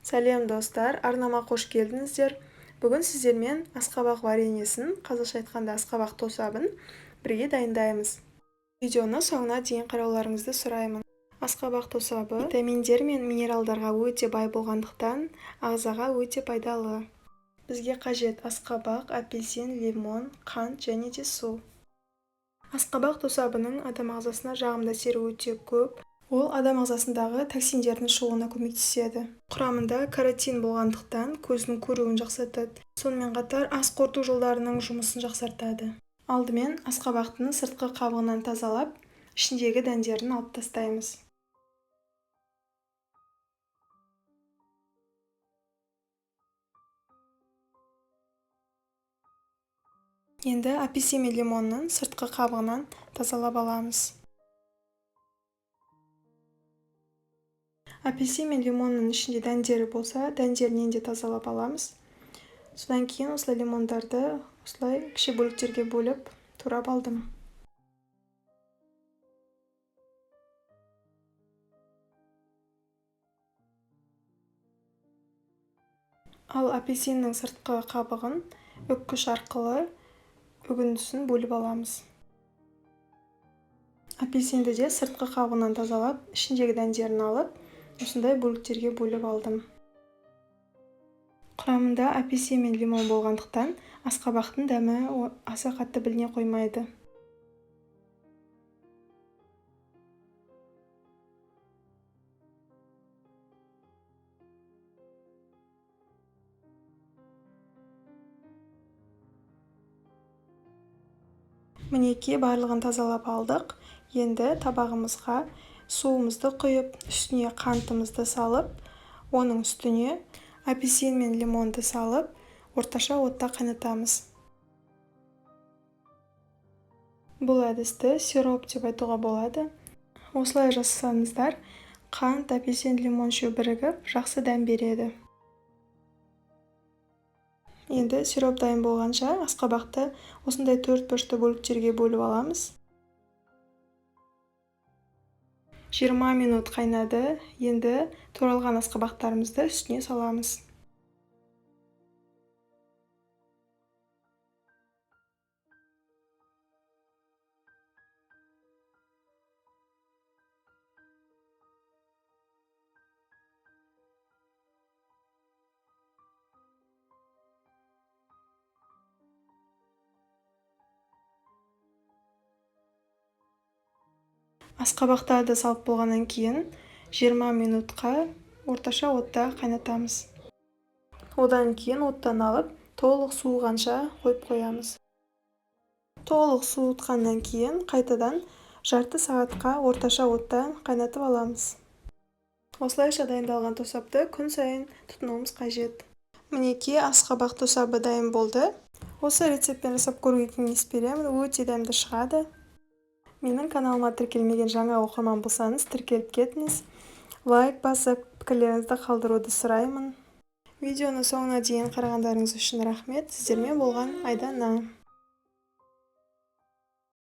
Сәлем достар, арнама қош келдіңіздер. Бүгін сіздермен асқабақ вареньесін, қазақша айтқанда асқабақ тосабын бірге дайындаймыз. Видеоны соңына дейін қарауларыңызды сұраймын. Асқабақ тосабы витаминдер мен минералдарға өте бай болғандықтан ағзаға өте пайдалы. Бізге қажет асқабақ, апельсин, лимон, қант және де су. Асқабақ тосабының адам ағзасына жағымды әсері өте көп. Ол адам ағзасындағы токсиндердің шығуына көмектеседі. Құрамында каротин болғандықтан көздің көруін жақсартады. Сонымен қатар ас қорыту жолдарының жұмысын жақсартады. Алдымен асқабақтың сыртқы қабығынан тазалап, ішіндегі дәндерін алып тастаймыз. Енді апельсин мен лимонның сыртқы қабығынан тазалап аламыз. Апельсин мен лимонның ішінде дәндері болса, дәндерінен де тазалап аламыз. Содан кейін осылай лимондарды осылай кіші бөліктерге бөліп турап алдым. Ал апельсиннің сыртқы қабығын үккіш арқылы үгіндісін бөліп аламыз. Апельсинді де сыртқы қабығынан тазалап, ішіндегі дәндерін алып, осындай бөліктерге бөліп алдым. Құрамында апельсин мен лимон болғандықтан асқабақтың дәмі аса қатты біліне қоймайды. Мінекей барлығын тазалап алдық. Енді табағымызға суымызды құйып, үстіне қантымызды салып, оның үстіне апельсин мен лимонды салып, орташа отта қайнатамыз. Бұл әдісті сироп деп айтуға болады. Осылай жасасаңыздар, қант, апельсин, лимон үшеуі бірігіп, жақсы дәм береді. Енді сироп дайын болғанша асқабақты осындай 4 бұрышты бөліктерге бөліп аламыз. 20 минут қайнады. Енді туралған асқабақтарымызды үстіне саламыз. Асқабақтарды салып болғаннан кейін 20 минутқа орташа отта қайнатамыз. Одан кейін оттан алып, толық суығанша қойып қоямыз. Толық суытқаннан кейін қайтадан жарты сағатқа орташа отта қайнатып аламыз. Осылайша дайындалған тосапты күн сайын тұтынуымыз қажет. Мінекей асқабақ тосабы дайын болды. Осы рецептпен жасап көруге кеңес беремін, өте дәмді шығады. Менің каналыма тіркелмеген жаңа оқырман болсаңыз, тіркеліп кетіңіз. Лайк басып, пікірлеріңізді қалдыруды сұраймын. Видеоны соңына дейін қарағандарыңыз үшін рахмет. Сіздермен болған Айдана.